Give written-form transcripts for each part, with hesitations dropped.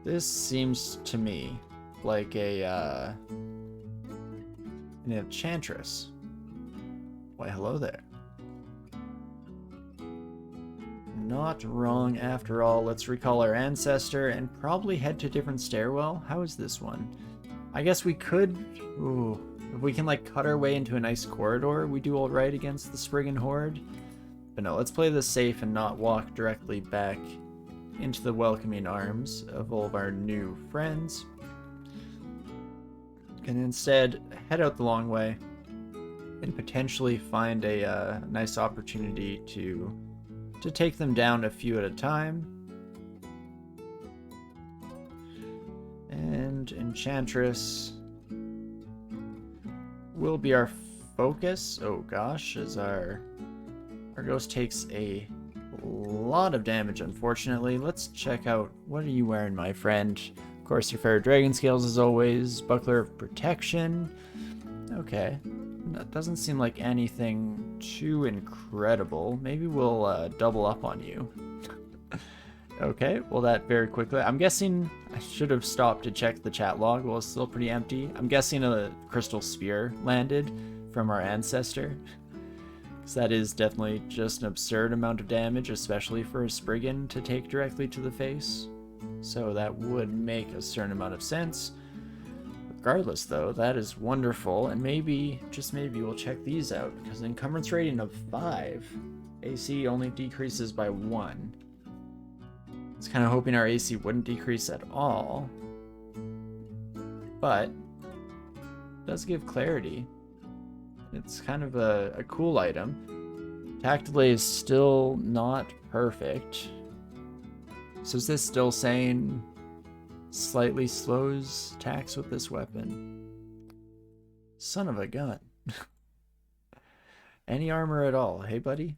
This seems to me like an enchantress. Why, hello there. Not wrong after all. Let's recall our ancestor and probably head to a different stairwell. How is this one? I guess we could... Ooh, if we can like cut our way into a nice corridor, we do alright against the Spriggan Horde. But no, let's play this safe and not walk directly back into the welcoming arms of all of our new friends. And instead head out the long way and potentially find a nice opportunity to take them down a few at a time. And Enchantress will be our focus. Oh gosh, as our ghost takes a lot of damage, unfortunately. Let's check out, what are you wearing, my friend? Of course, your fair dragon scales as always. Buckler of protection. Okay. That doesn't seem like anything too incredible. Maybe we'll double up on you. Okay, well that very quickly. I'm guessing I should have stopped to check the chat log while it's still pretty empty. I'm guessing a crystal spear landed from our ancestor. Because that is definitely just an absurd amount of damage, especially for a Spriggan to take directly to the face. So that would make a certain amount of sense. Regardless though, that is wonderful, and maybe, just maybe, we'll check these out, because encumbrance rating of 5, AC only decreases by 1. I was kind of hoping our AC wouldn't decrease at all, but it does give clarity. It's kind of a cool item. Attack delay is still not perfect. So is this still saying slightly slows attacks with this weapon? Son of a gun. Any armor at all, hey buddy?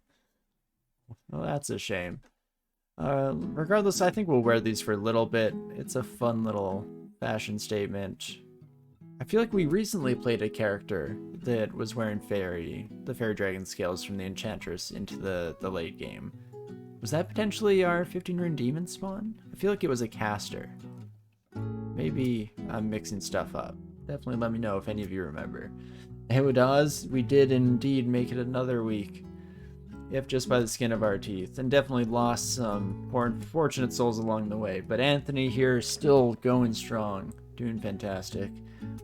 Well, that's a shame. Regardless, I think we'll wear these for a little bit. It's a fun little fashion statement. I feel like we recently played a character that was wearing the fairy dragon scales from the Enchantress into the late game. Was that potentially our 15-rune demon spawn? I feel like it was a caster. Maybe I'm mixing stuff up. Definitely let me know if any of you remember. Hey VODs, we did indeed make it another week, if just by the skin of our teeth, and definitely lost some poor unfortunate souls along the way. But Anthony here still going strong, doing fantastic.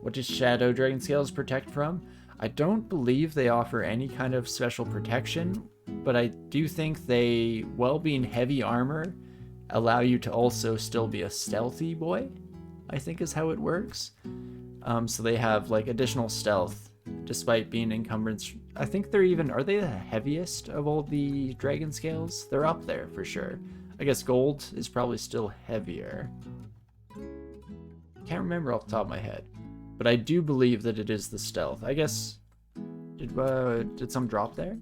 What does Shadow Dragon Scales protect from? I don't believe they offer any kind of special protection, but I do think they, while being heavy armor, allow you to also still be a stealthy boy, I think is how it works. So they have like additional stealth despite being encumbrance. I think they're even, are they the heaviest of all the dragon scales? They're up there for sure. I guess gold is probably still heavier. Can't remember off the top of my head, but I do believe that it is the stealth. I guess, did some drop there?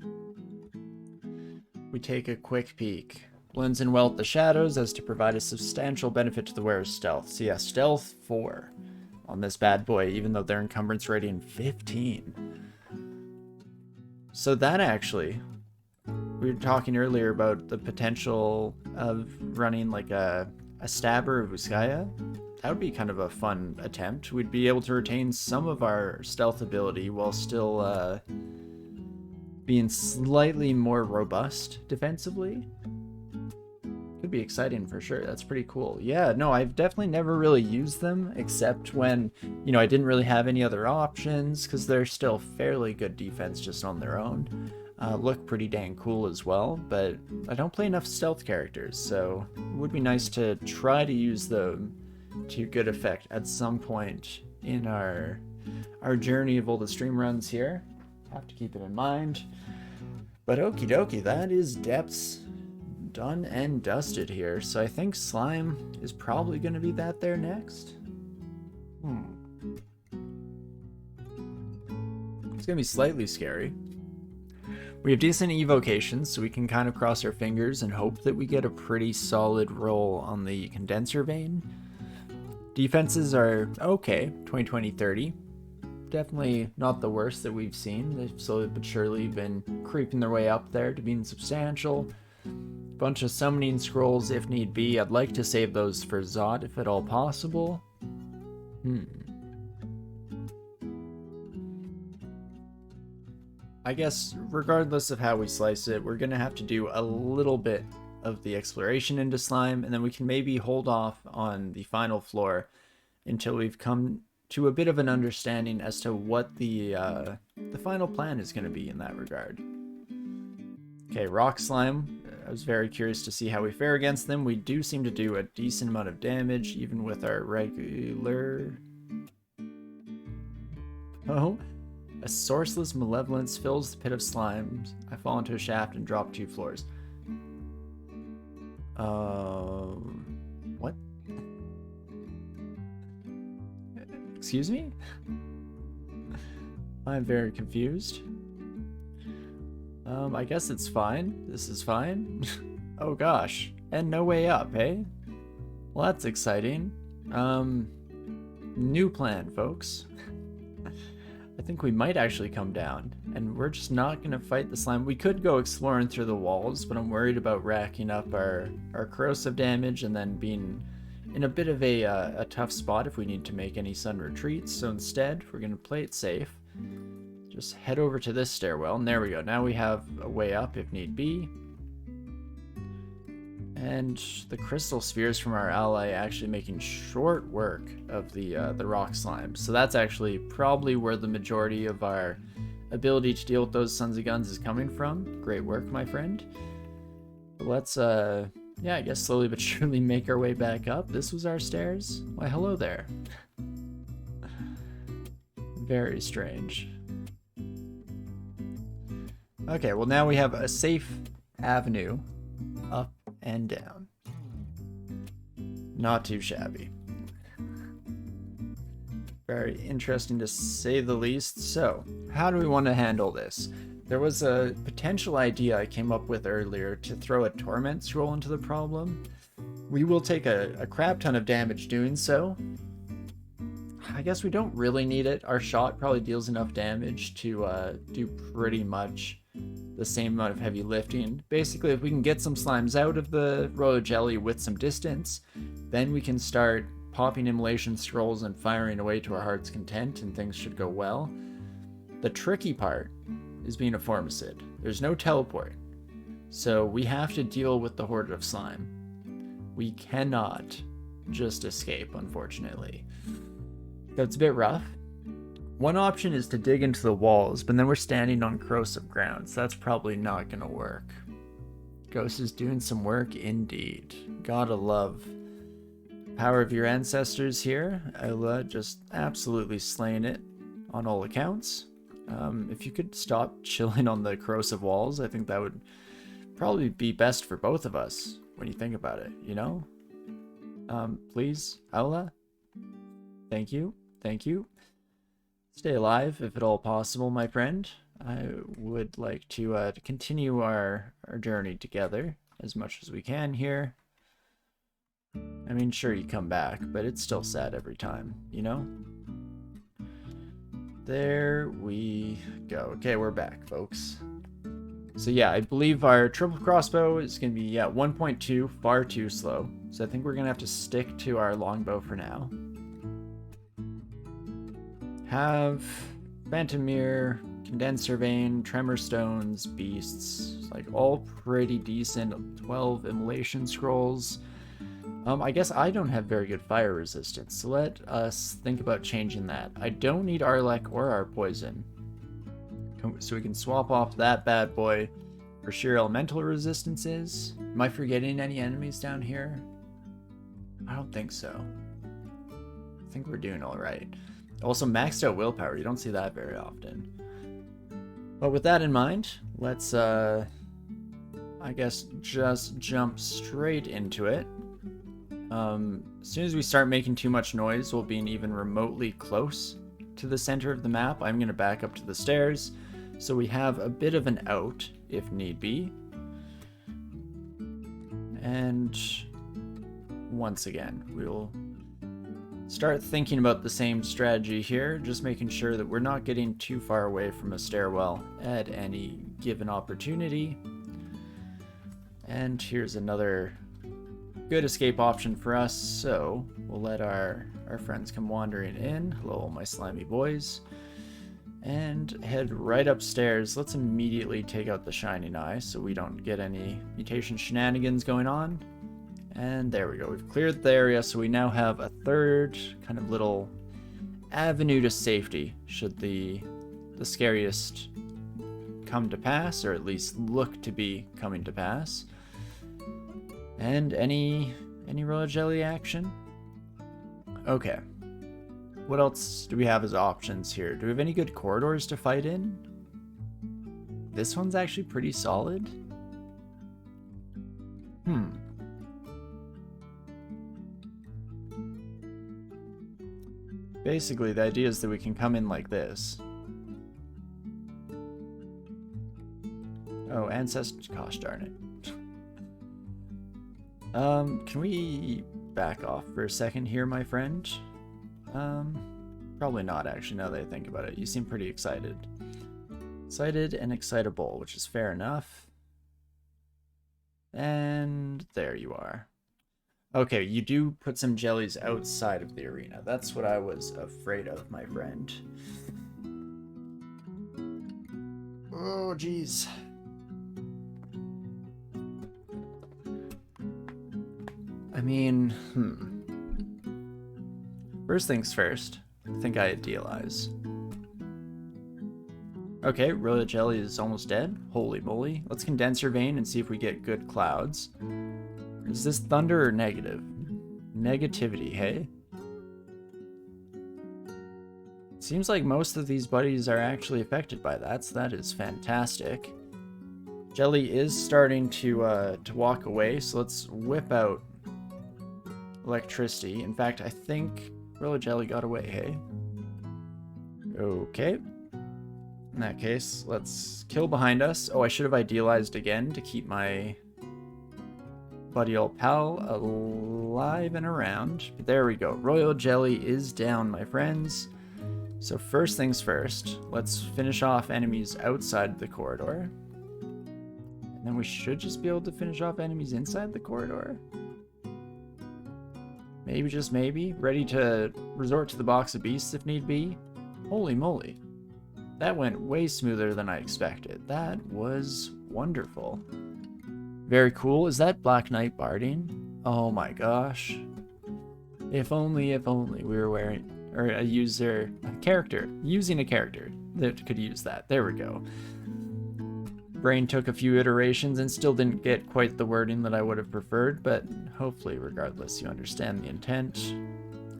We take a quick peek. Blends in well with the shadows as to provide a substantial benefit to the wearer's stealth. So yeah, stealth 4 on this bad boy, even though their encumbrance rating 15. So that actually, we were talking earlier about the potential of running like a stabber of Vuskaya. That would be kind of a fun attempt. We'd be able to retain some of our stealth ability while still being slightly more robust defensively. Could be exciting for sure. That's pretty cool. Yeah, no, I've definitely never really used them except when, you know, I didn't really have any other options, because they're still fairly good defense just on their own. Look pretty dang cool as well, but I don't play enough stealth characters, so it would be nice to try to use them to good effect at some point in our journey of all the stream runs here. Have to keep it in mind. But okie dokie, that is depths done and dusted here. So I think slime is probably going to be that there next. It's going to be slightly scary. We have decent evocations, so we can kind of cross our fingers and hope that we get a pretty solid roll on the condenser vein. Defenses are okay, 20-20-30. Definitely not the worst that we've seen. They've slowly but surely been creeping their way up there to being substantial. Bunch of summoning scrolls if need be. I'd like to save those for Zot if at all possible. I guess regardless of how we slice it, we're gonna have to do a little bit of the exploration into slime, and then we can maybe hold off on the final floor until we've come to a bit of an understanding as to what the final plan is going to be in that regard. Okay, rock slime. I was very curious to see how we fare against them. We do seem to do a decent amount of damage, even with our regular... Oh, a sourceless malevolence fills the pit of slimes. I fall into a shaft and drop 2 floors. What? Excuse me? I'm very confused. I guess it's fine. This is fine. Oh gosh. And no way up, eh? Well, that's exciting. New plan, folks. I think we might actually come down, and we're just not going to fight the slime. We could go exploring through the walls, but I'm worried about racking up our corrosive damage and then being in a bit of a tough spot if we need to make any sudden retreats. So instead, we're going to play it safe. Just head over to this stairwell, and there we go. Now we have a way up if need be. And the crystal spheres from our ally actually making short work of the rock slime. So that's actually probably where the majority of our ability to deal with those sons of guns is coming from. Great work, my friend. But let's, yeah, I guess slowly but surely make our way back up. This was our stairs. Why, hello there. Very strange. Okay, well now we have a safe avenue up and down. Not too shabby. Very interesting to say the least. So, how do we want to handle this? There was a potential idea I came up with earlier to throw a torment scroll into the problem. We will take a crap ton of damage doing so. I guess we don't really need it. Our shot probably deals enough damage to do pretty much the same amount of heavy lifting. Basically, if we can get some slimes out of the royal jelly with some distance, then we can start popping immolation scrolls and firing away to our heart's content, and things should go well. The tricky part is being a formicid. There's no teleport, so we have to deal with the horde of slime. We cannot just escape, unfortunately. That's a bit rough. One option is to dig into the walls, but then we're standing on corrosive ground, so that's probably not gonna work. Ghost is doing some work indeed. Gotta love the power of your ancestors here. Ella just absolutely slaying it on all accounts. If you could stop chilling on the corrosive walls, I think that would probably be best for both of us when you think about it, you know? Please, Ella? Thank you. Thank you. Stay alive, if at all possible, my friend. I would like to continue our journey together as much as we can here. I mean, sure, you come back, but it's still sad every time, you know? There we go. Okay, we're back, folks. So yeah, I believe our triple crossbow is going to be, 1.2, far too slow. So I think we're going to have to stick to our longbow for now. Have Phantom Mirror, Condenser Vein, Tremor Stones, Beasts, like all pretty decent. 12 Immolation Scrolls. I guess I don't have very good fire resistance, so let us think about changing that. I don't need Arlec or our poison, so we can swap off that bad boy for sheer elemental resistances. Am I forgetting any enemies down here? I don't think so. I think we're doing all right. Also, maxed out willpower. You don't see that very often. But with that in mind, let's, I guess, just jump straight into it. As soon as we start making too much noise, we'll be even remotely close to the center of the map. I'm going to back up to the stairs, so we have a bit of an out, if need be. And once again, we'll start thinking about the same strategy here, just making sure that we're not getting too far away from a stairwell at any given opportunity. And here's another good escape option for us, so we'll let our friends come wandering in. Hello, my slimy boys. And head right upstairs. Let's immediately take out the Shining Eye so we don't get any mutation shenanigans going on. And there we go. We've cleared the area, so we now have a third kind of little avenue to safety should the scariest come to pass, or at least look to be coming to pass. And any royal jelly action? Okay. What else do we have as options here? Do we have any good corridors to fight in? This one's actually pretty solid. Basically, the idea is that we can come in like this. Oh, ancestors, gosh darn it. Can we back off for a second here, my friend? Probably not, actually, now that I think about it. You seem pretty excited. Excited and excitable, which is fair enough. And there you are. Okay, you do put some jellies outside of the arena. That's what I was afraid of, my friend. Oh, jeez. I mean, First things first, I think I idealize. Okay, royal jelly is almost dead. Holy moly. Let's condenser vein and see if we get good clouds. Is this thunder or negative? Negativity, hey? Seems like most of these buddies are actually affected by that, so that is fantastic. Jelly is starting to walk away, so let's whip out electricity. In fact, I think royal jelly got away, hey? Okay. In that case, let's kill behind us. Oh, I should have idealized again to keep my buddy old pal alive and around. But there we go. Royal jelly is down, my friends. So first things first, let's finish off enemies outside the corridor. And then we should just be able to finish off enemies inside the corridor. Maybe, just maybe. Ready to resort to the box of beasts if need be. Holy moly. That went way smoother than I expected. That was wonderful. Very cool. Is that Black Knight barding? Oh my gosh. If only we were wearing, or using a character that could use that. There we go. Brain took a few iterations and still didn't get quite the wording that I would have preferred, but hopefully regardless you understand the intent.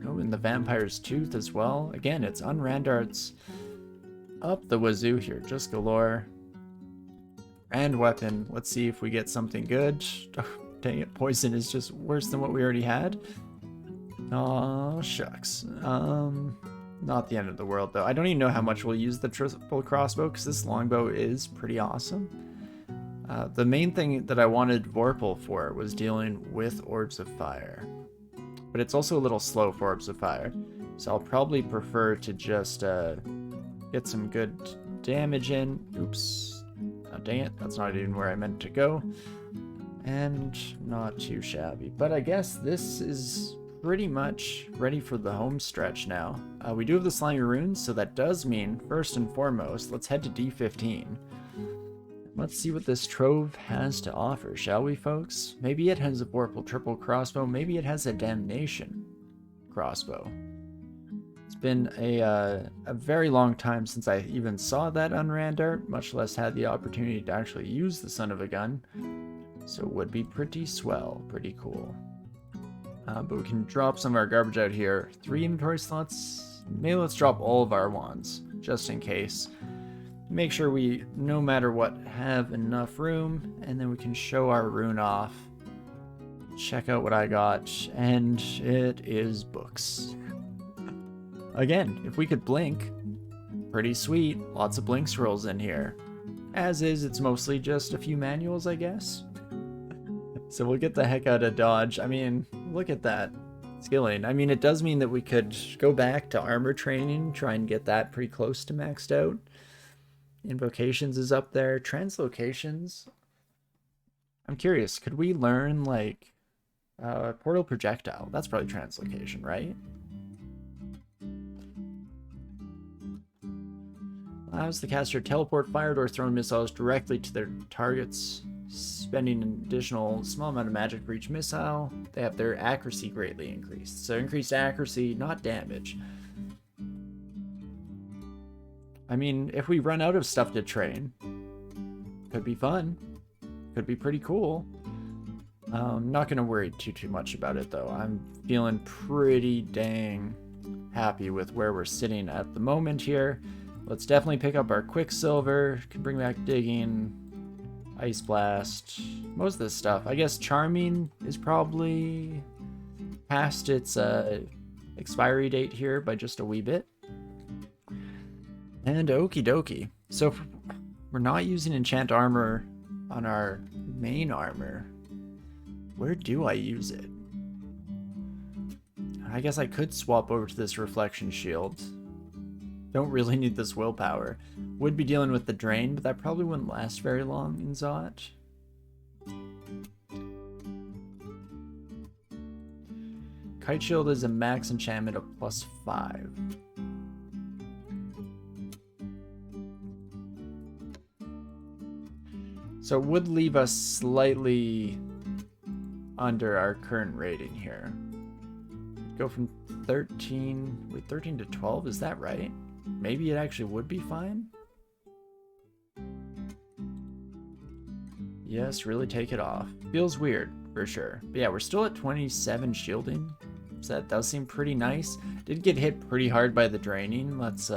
Oh, and the Vampire's Tooth as well. Again, it's unrand arts up the wazoo here, just galore. And weapon. Let's see if we get something good. Oh, dang it, poison is just worse than what we already had. Oh, shucks. Not the end of the world, though. I don't even know how much we'll use the triple crossbow, because this longbow is pretty awesome. The main thing that I wanted Vorpal for was dealing with Orbs of Fire. But it's also a little slow for Orbs of Fire, so I'll probably prefer to just get some good damage in. Oops. Oh, dang it. That's not even where I meant to go. And not too shabby. But I guess this is pretty much ready for the home stretch now. We do have the slimy runes, so that does mean, first and foremost, let's head to D15. Let's see what this trove has to offer, shall we, folks? Maybe it has a Vorpal triple crossbow, maybe it has a damnation crossbow. It's been a very long time since I even saw that unrand art, much less had the opportunity to actually use the son of a gun. So it would be pretty swell, pretty cool. But we can drop some of our garbage out here. 3 inventory slots. Maybe let's drop all of our wands, just in case. Make sure we, no matter what, have enough room, and then we can show our rune off. Check out what I got, and it is books. Again, if we could blink, pretty sweet. Lots of blink scrolls in here. As is, it's mostly just a few manuals, I guess. So we'll get the heck out of dodge. I mean, look at that skilling. I mean, it does mean that we could go back to armor training, try and get that pretty close to maxed out. Invocations is up there. Translocations. I'm curious, could we learn, like, portal projectile? That's probably translocation, right? Allows the caster to teleport fired or thrown missiles directly to their targets, spending an additional small amount of magic for each missile. They have their accuracy greatly increased. So increased accuracy, not damage. I mean, if we run out of stuff to train, could be fun. Could be pretty cool. I'm not going to worry too much about it, though. I'm feeling pretty dang happy with where we're sitting at the moment here. Let's definitely pick up our Quicksilver. Can bring back Digging, Ice Blast, most of this stuff. I guess Charming is probably past its expiry date here by just a wee bit. And okie dokie. So if we're not using enchant armor on our main armor, where do I use it? I guess I could swap over to this reflection shield. Don't really need this willpower. Would be dealing with the drain, but that probably wouldn't last very long in Zot. Kite Shield is a max enchantment of +5. So it would leave us slightly under our current rating here. Go from 13 to 12, is that right? Maybe it actually would be fine? Yes, really take it off. Feels weird, for sure. But yeah, we're still at 27 shielding, so that does seem pretty nice. Did get hit pretty hard by the draining. Let's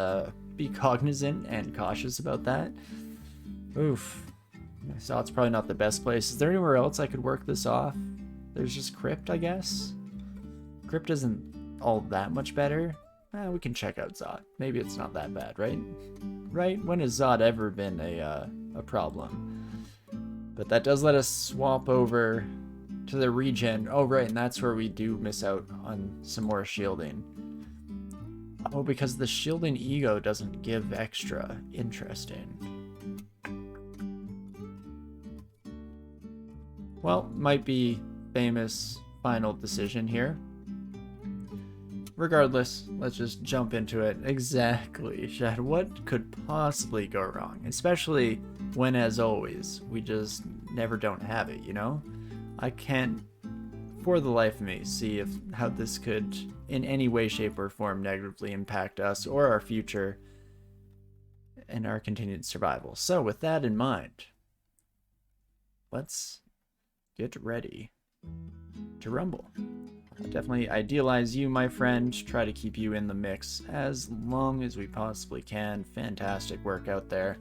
be cognizant and cautious about that. Oof. So it's probably not the best place. Is there anywhere else I could work this off? There's just Crypt, I guess. Crypt isn't all that much better. We can check out Zot. Maybe it's not that bad, right? Right? When has Zot ever been a problem? But that does let us swap over to the regen. Oh, right, and that's where we do miss out on some more shielding. Oh, because the shielding ego doesn't give extra. Interesting. Well, might be famous final decision here. Regardless, let's just jump into it. Exactly, Shad. What could possibly go wrong? Especially when, as always, we just never don't have it, you know? I can't, for the life of me, see how this could, in any way, shape, or form, negatively impact us or our future and our continued survival. So, with that in mind, let's get ready to rumble. Definitely idealize you, my friend. Try to keep you in the mix as long as we possibly can. Fantastic work out there.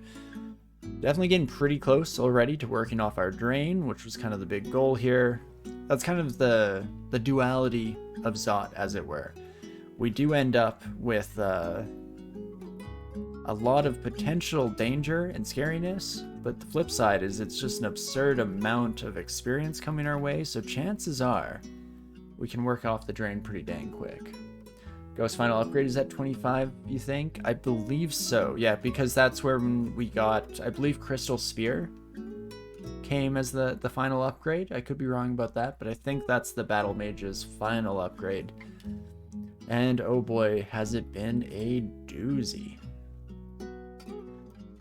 Definitely getting pretty close already to working off our drain, which was kind of the big goal here. That's kind of the duality of Zot, as it were. We do end up with a lot of potential danger and scariness, but the flip side is it's just an absurd amount of experience coming our way, so chances are we can work off the drain pretty dang quick. Ghost final upgrade is at 25, you think? I believe so. Yeah, because that's where we got, I believe, Crystal Spear came as the final upgrade. I could be wrong about that, but I think that's the Battle Mage's final upgrade. And oh boy, has it been a doozy.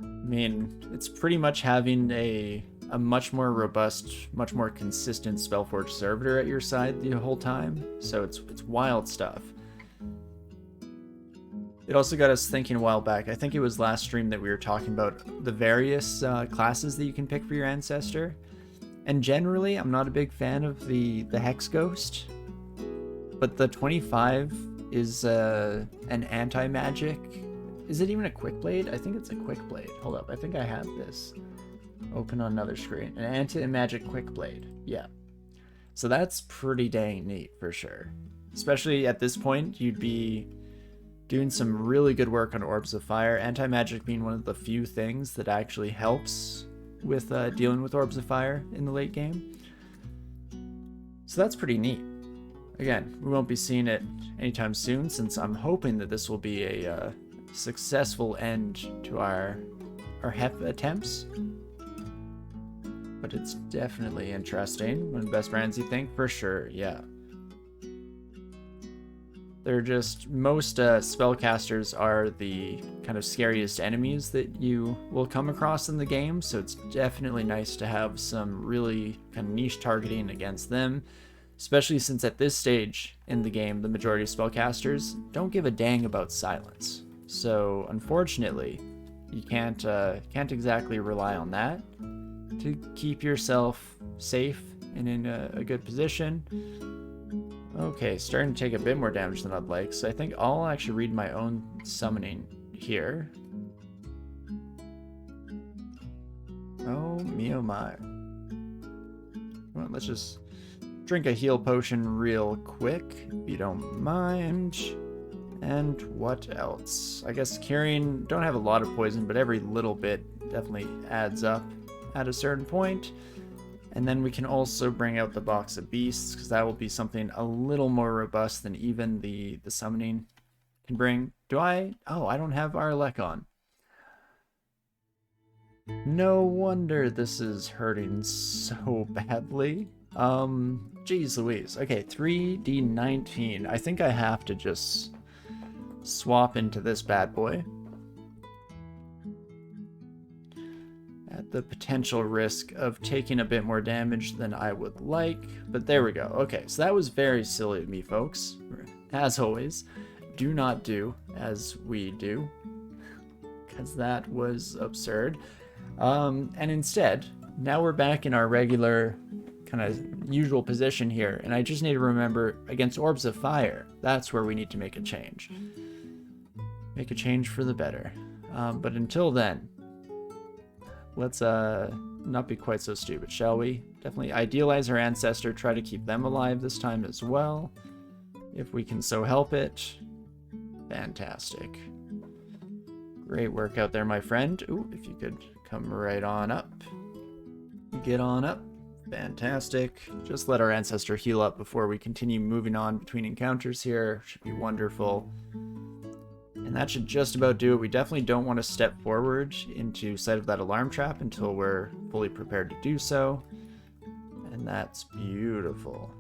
I mean, it's pretty much having a much more robust, much more consistent Spellforge servitor at your side the whole time. So it's wild stuff. It also got us thinking a while back. I think it was last stream that we were talking about the various classes that you can pick for your ancestor. And generally, I'm not a big fan of the Hex Ghost. But the 25 is an anti-magic. Is it even a Quick Blade? I think it's a Quick Blade. Hold up, I think I have this open on another screen. An anti-magic Quick Blade. Yeah. So that's pretty dang neat for sure. Especially at this point, you'd be doing some really good work on Orbs of Fire. Anti-magic being one of the few things that actually helps with dealing with Orbs of Fire in the late game. So that's pretty neat. Again, we won't be seeing it anytime soon, since I'm hoping that this will be a successful end to our HEP attempts. but it's definitely interesting. One of the best brands, you think? For sure, yeah. They're just, most spellcasters are the kind of scariest enemies that you will come across in the game, so it's definitely nice to have some really kind of niche targeting against them, especially since at this stage in the game, the majority of spellcasters don't give a dang about silence. So unfortunately, you can't exactly rely on that to keep yourself safe and in a good position. Okay, starting to take a bit more damage than I'd like, so I think I'll actually read my own summoning here. Oh me oh my. Well, let's just drink a heal potion real quick, if you don't mind. And what else? I guess carrying, don't have a lot of poison, but every little bit definitely adds up at a certain point. And then we can also bring out the box of beasts, because that will be something a little more robust than even the summoning can bring. Do I? Oh, I don't have Hepliaklqana. No wonder this is hurting so badly. Geez Louise. Okay, 3d19. I think I have to just swap into this bad boy. At the potential risk of taking a bit more damage than I would like, but there we go. Okay, so that was very silly of me, folks. As always, do not do as we do, because that was absurd. And instead, now we're back in our regular kind of usual position here, and I just need to remember against Orbs of Fire, that's where we need to make a change. Make a change for the better. But until then, let's not be quite so stupid, shall we? Definitely idealize our ancestor, try to keep them alive this time as well, if we can so help it. Fantastic. Great work out there, my friend. Ooh, if you could come right on up. Get on up. Fantastic. Just let our ancestor heal up before we continue moving on between encounters here. Should be wonderful. And that should just about do it. We definitely don't want to step forward into sight of that alarm trap until we're fully prepared to do so. And that's beautiful.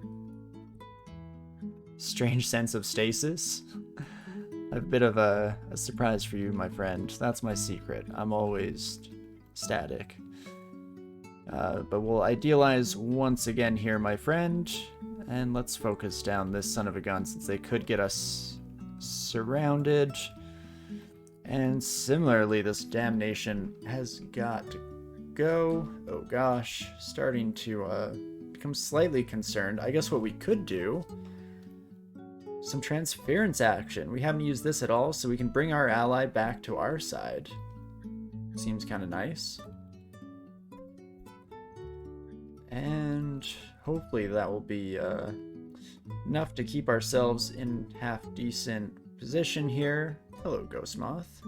Strange sense of stasis. A bit of a surprise for you, my friend. That's my secret. I'm always static. But we'll idealize once again here, my friend. And let's focus down this son of a gun, since they could get us surrounded. And similarly, this damnation has got to go. Oh gosh, starting to become slightly concerned. I guess what we could do, some transference action. We haven't used this at all, so we can bring our ally back to our side. Seems kind of nice. And hopefully that will be enough to keep ourselves in half-decent position here. Hello, Ghost Moth.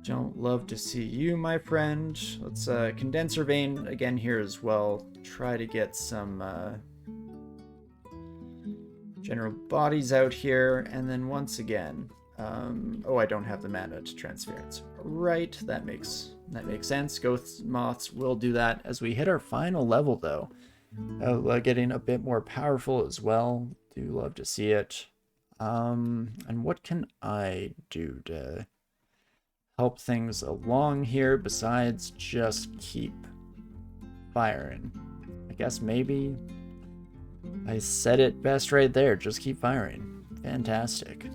Don't love to see you, my friend. Let's Condenser Vein again here as well. Try to get some general bodies out here, and then once again, oh, I don't have the mana to transference. Right, that makes sense. Ghost Moths will do that as we hit our final level, though. Getting a bit more powerful as well. Do love to see it. And what can I do to help things along here besides just keep firing? I guess maybe I said it best right there. Just keep firing. Fantastic.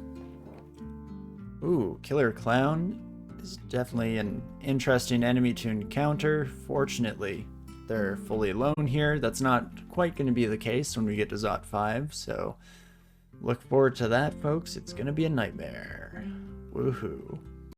Ooh, Killer Clown is definitely an interesting enemy to encounter. Fortunately, they're fully alone here. That's not quite going to be the case when we get to Zot 5, so look forward to that, folks. It's going to be a nightmare. Woohoo.